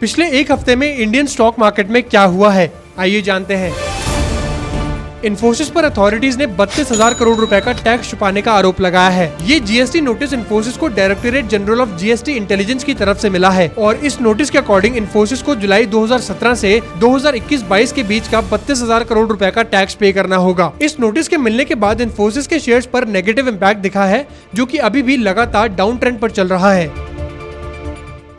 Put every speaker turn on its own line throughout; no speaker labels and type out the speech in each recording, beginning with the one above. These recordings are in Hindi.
पिछले एक हफ्ते में इंडियन स्टॉक मार्केट में क्या हुआ है, आइए जानते हैं। इन्फोसिस पर अथॉरिटीज ने 32,000 करोड़ रुपए का टैक्स छुपाने का आरोप लगाया है। ये जीएसटी नोटिस इन्फोसिस को directorate general of GST intelligence की तरफ से मिला है और इस नोटिस के अकॉर्डिंग इन्फोसिस को जुलाई 2017 से 2021-22 के बीच का 32,000 करोड़ रुपए का टैक्स पे करना होगा। इस नोटिस के मिलने के बाद इन्फोसिस के शेयर्स पर नेगेटिव इम्पैक्ट दिखा है, जो कि अभी भी लगातार डाउन ट्रेंड पर चल रहा है।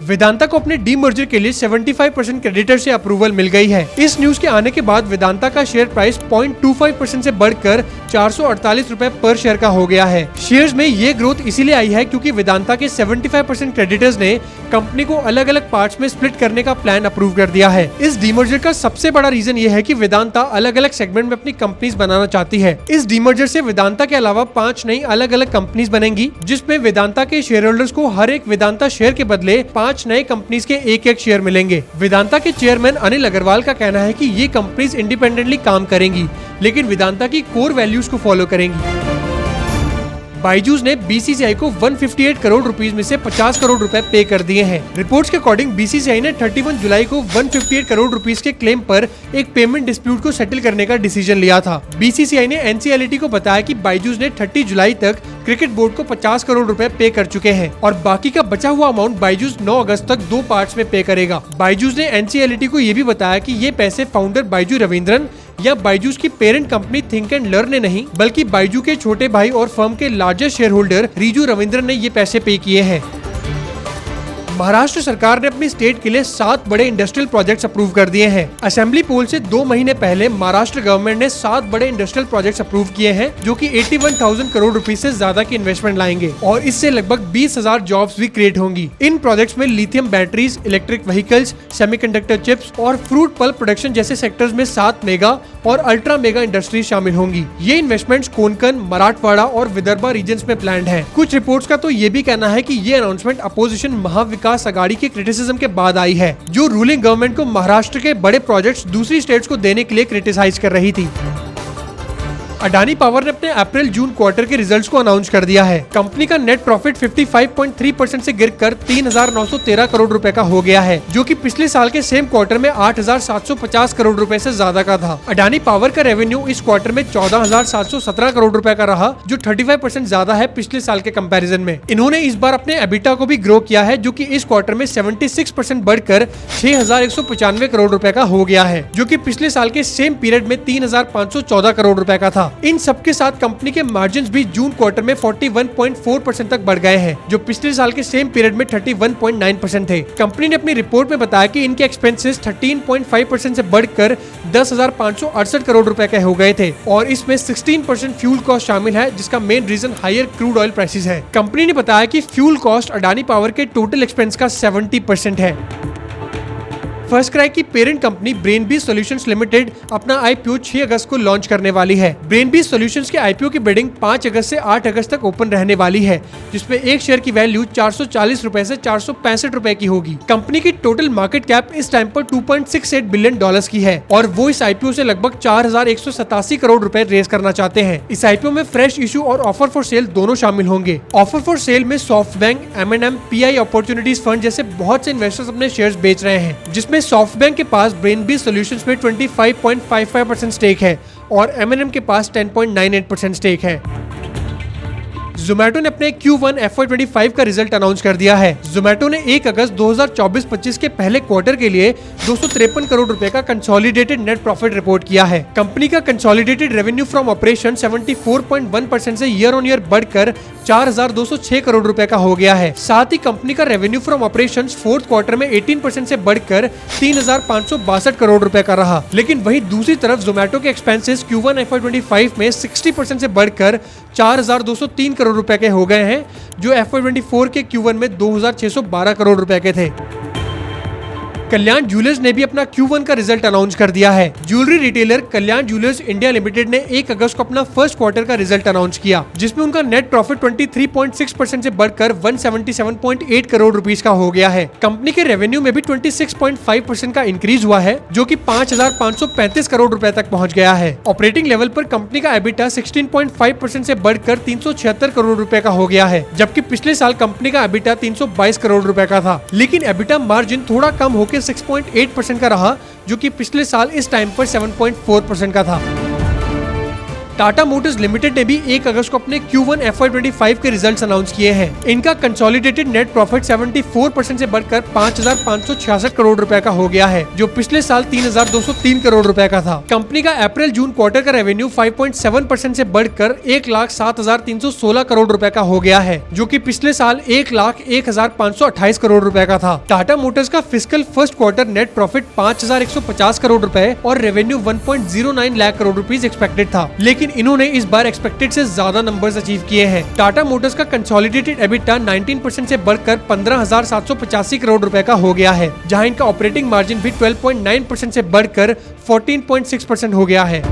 वेदांता को अपने डीमर्जर के लिए 75% क्रेडिटर से अप्रूवल मिल गई है। इस न्यूज के आने के बाद वेदांता का शेयर प्राइस 0.25% से बढ़कर 448 रुपए पर शेयर का हो गया है। शेयर्स में ये ग्रोथ इसीलिए आई है क्योंकि वेदांता के 75% क्रेडिटर्स ने कंपनी को अलग अलग पार्ट्स में स्प्लिट करने का प्लान अप्रूव कर दिया है। इस डीमर्जर का सबसे बड़ा रीजन ये है कि वेदांता अलग अलग सेगमेंट में अपनी कंपनीज बनाना चाहती है। इस डीमर्जर से वेदांता के अलावा 5 नई अलग अलग कंपनीज बनेंगी, जिसमें वेदांता के शेयर होल्डर्स को हर एक वेदांता शेयर के बदले 5 नए कंपनीज के एक शेयर मिलेंगे। वेदांता के चेयरमैन अनिल अग्रवाल का कहना है कि ये कंपनीज इंडिपेंडेंटली काम करेंगी, लेकिन वेदांता की कोर वैल्यूज को फॉलो करेंगी। बायजूस ने बीसीसीआई को 158 करोड़ रुपीस में से 50 करोड़ रुपए पे कर दिए हैं। रिपोर्ट्स के अकॉर्डिंग बीसीसीआई ने 31 जुलाई को 158 करोड़ रुपीस के क्लेम पर एक पेमेंट डिस्प्यूट को सेटल करने का डिसीजन लिया था। बीसीसीआई ने एनसीएलटी को बताया कि बायजूस ने 30 जुलाई तक क्रिकेट बोर्ड को 50 करोड़ रुपए पे कर चुके हैं और बाकी का बचा हुआ अमाउंट बायजूस 9 अगस्त तक 2 पार्ट्स में पे करेगा। बायजूस ने एनसीएलटी को ये भी बताया कि ये पैसे फाउंडर बायजू रविंद्रन या बायजूस की parent company think and learn ने नहीं, बल्कि बायजू के छोटे भाई और फर्म के largest shareholder Riju Raveendran ने ये पैसे पे किए हैं। महाराष्ट्र सरकार ने अपनी स्टेट के लिए 7 बड़े इंडस्ट्रियल प्रोजेक्ट्स अप्रूव कर दिए हैं। असेंबली पोल से 2 महीने पहले महाराष्ट्र गवर्नमेंट ने 7 बड़े इंडस्ट्रियल प्रोजेक्ट्स अप्रूव किए हैं, जो कि 81,000 करोड़ रुपीस से ज्यादा की इन्वेस्टमेंट लाएंगे और इससे लगभग 20,000 जॉब्स भी क्रिएट होंगी। इन प्रोजेक्ट्स में lithium batteries, electric vehicles, semiconductor chips और फ्रूट पल्प प्रोडक्शन जैसे सेक्टर्स में 7 मेगा और अल्ट्रा मेगा इंडस्ट्रीज शामिल होंगी। ये इन्वेस्टमेंट्स कोंकण, मराठवाड़ा और विदर्भा रीजन्स में प्लान्ड है। कुछ रिपोर्ट्स का तो ये भी कहना है कि ये अनाउंसमेंट अपोजिशन महाविकास अघाड़ी के क्रिटिसिज्म के बाद आई है, जो रूलिंग गवर्नमेंट को महाराष्ट्र के बड़े प्रोजेक्ट्स दूसरी स्टेट्स को देने के लिए क्रिटिसाइज कर रही थी। अडानी पावर ने अपने अप्रैल-जून क्वार्टर के रिजल्ट्स को अनाउंस कर दिया है। कंपनी का नेट प्रॉफिट 55.3% से गिरकर 3,913 करोड़ रुपए का हो गया है, जो कि पिछले साल के सेम क्वार्टर में 8,750 करोड़ रुपए से ज्यादा का था। अडानी पावर का रेवेन्यू इस क्वार्टर में 14,717 करोड़ रुपए का रहा, जो 35% ज्यादा है पिछले साल के कंपैरिजन में। इन्होंने इस बार अपने एबिटा को भी ग्रो किया है, जो कि इस क्वार्टर में 76% बढ़कर 6,195 करोड़ रुपए का हो गया है, जो कि पिछले साल के सेम पीरियड में 3,514 करोड़ रुपए का था। इन सबके साथ कंपनी के मार्जिन्स भी जून क्वार्टर में 41.4% तक बढ़ गए हैं, जो पिछले साल के सेम पीरियड में 31.9% थे। कंपनी ने अपनी रिपोर्ट में बताया कि इनके एक्सपेंसेस 13.5% से बढ़कर 10,568 करोड़ रुपए के हो गए थे और इसमें 16% फ्यूल कॉस्ट शामिल है, जिसका main reason higher crude oil prices है। कंपनी ने बताया कि फ्यूल कॉस्ट अडानी पावर के टोटल एक्सपेंस का 70% है। फर्स्ट क्राई की parent company Brainbees solutions limited अपना आईपीओ 6 अगस्त को लॉन्च करने वाली है। ब्रेनबीज सॉल्यूशंस के आईपीओ की बिडिंग 5 अगस्त से 8 अगस्त तक ओपन रहने वाली है, जिसमें एक शेयर की वैल्यू 440 रुपए से 465 रुपए की होगी। कंपनी की टोटल मार्केट कैप इस टाइम पर $2.68 बिलियन की है और वो इस आईपीओ से लगभग 4,187 करोड़ रुपए रेज करना चाहते हैं। इस आईपीओ में फ्रेश इशू और ऑफर फॉर सेल दोनों शामिल होंगे। ऑफर फॉर सेल में SoftBank, M&M, PI opportunities fund जैसे बहुत से इन्वेस्टर्स अपने शेयर्स बेच रहे हैं, जिसमें सॉफ्टबैंक के पास ब्रेनबीज सॉल्यूशंस में 25.55% स्टेक है और M&M के पास 10.98% स्टेक है। जोमैटो ने अपने Q1 FY25 का रिजल्ट अनाउंस कर दिया है। जोमैटो ने 1 अगस्त 2024-25 के पहले क्वार्टर के लिए 253 करोड़ रुपए का कंसोलिडेटेड नेट प्रॉफिट रिपोर्ट किया है। कंपनी का कंसोलिडेटेड रेवेन्यू फ्रॉम ऑपरेशन 74.1% से ईयर ऑन ईयर बढ़कर 4,206 करोड़ रुपए का हो गया है। साथ ही कंपनी का revenue from operations fourth quarter में 18% से बढ़कर 3,562 करोड़ रुपए का रहा। लेकिन वहीं दूसरी तरफ जोमैटो के एक्सपेंसेस Q1 FY25 में 60% से बढ़कर 4,203 करोड़ रुपए के हो गए हैं, जो FY24 के Q1 में 2,612 करोड़ रुपए के थे। कल्याण ज्वेलर्स ने भी अपना Q1 का रिजल्ट अनाउंस कर दिया है। ज्वेलरी रिटेलर कल्याण ज्वेलर्स इंडिया लिमिटेड ने 1 अगस्त को अपना फर्स्ट क्वार्टर का रिजल्ट अनाउंस किया, जिसमें उनका नेट प्रॉफिट 23.6% से बढ़कर 177.8 करोड़ रुपीस का हो गया है। कंपनी के रेवेन्यू में भी 26.5% का इंक्रीज हुआ है, जो कि 5,535 करोड़ रुपए तक पहुंच गया है। ऑपरेटिंग लेवल पर कंपनी का एबिटा 16.5% से बढ़कर 376 करोड़ रुपए का हो गया है, जबकि पिछले साल कंपनी का एबिटा 322 करोड़ रुपए का था। लेकिन एबिटा मार्जिन थोड़ा कम होकर के 6.8% का रहा, जो कि पिछले साल इस टाइम पर 7.4% का था। टाटा मोटर्स लिमिटेड ने भी 1 अगस्त को अपने Q1 FY25 के रिजल्ट्स अनाउंस किए हैं। इनका कंसोलिडेटेड नेट प्रॉफिट 74% से बढ़कर 5,566 करोड़ रुपए का हो गया है, जो पिछले साल 3,203 करोड़ रुपए का था। कंपनी का अप्रैल जून क्वार्टर का रेवेन्यू 5.7% से बढ़कर 1,07,316 करोड़ रुपए का हो गया है, जो कि पिछले साल 1,01,528 करोड़ रुपए का था। टाटा मोटर्स का fiscal first quarter net profit 5,150 crore रुपए और revenue 1.09 lakh crore rupees expected था, लेकिन इन्होंने इस बार एक्सपेक्टेड से ज्यादा नंबर्स अचीव किए हैं। टाटा मोटर्स का कंसोलिडेटेड एबिटा 19% से बढ़कर 15,785 करोड़ रुपए का हो गया है, जहां इनका ऑपरेटिंग मार्जिन भी 12.9% से बढ़कर 14.6% हो गया है।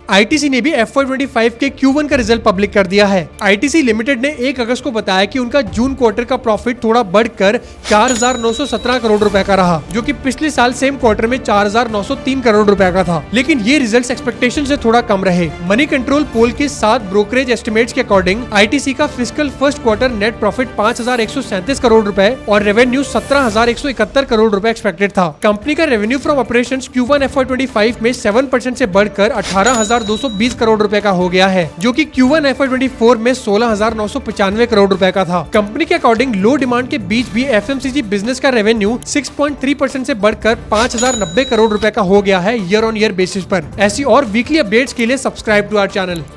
आईटीसी ने भी FY25 के Q1 का रिजल्ट पब्लिक कर दिया है। आईटीसी लिमिटेड ने 1 अगस्त को बताया कि उनका जून क्वार्टर का प्रॉफिट थोड़ा बढ़कर 4,917 करोड़ रुपए का रहा, जो कि पिछले साल सेम क्वार्टर में 4,903 करोड़ रुपए का था, लेकिन ये रिजल्ट्स एक्सपेक्टेशन से थोड़ा कम रहे। मनी कंट्रोल पोल के 7 ब्रोकरेज एस्टिमेट्स के अकॉर्डिंग आईटीसी का fiscal first quarter net profit 5,137 crore रुपए और रेवेन्यू 17,171 करोड़ रुपए एक्सपेक्टेड था। कंपनी का revenue from operations Q1 FY25 में 7% से बढ़कर 18,220 करोड़ रुपए का हो गया है, जो कि Q1 FY24 में 16,995 करोड़ रुपए का था। कंपनी के अकॉर्डिंग लो डिमांड के बीच भी FMCG बिजनेस का रेवेन्यू 6.3% से बढ़कर 5,090 करोड़ रुपए का हो गया है ईयर ऑन ईयर बेसिस पर। ऐसी और वीकली अपडेट्स के लिए सब्सक्राइब टू आवर चैनल।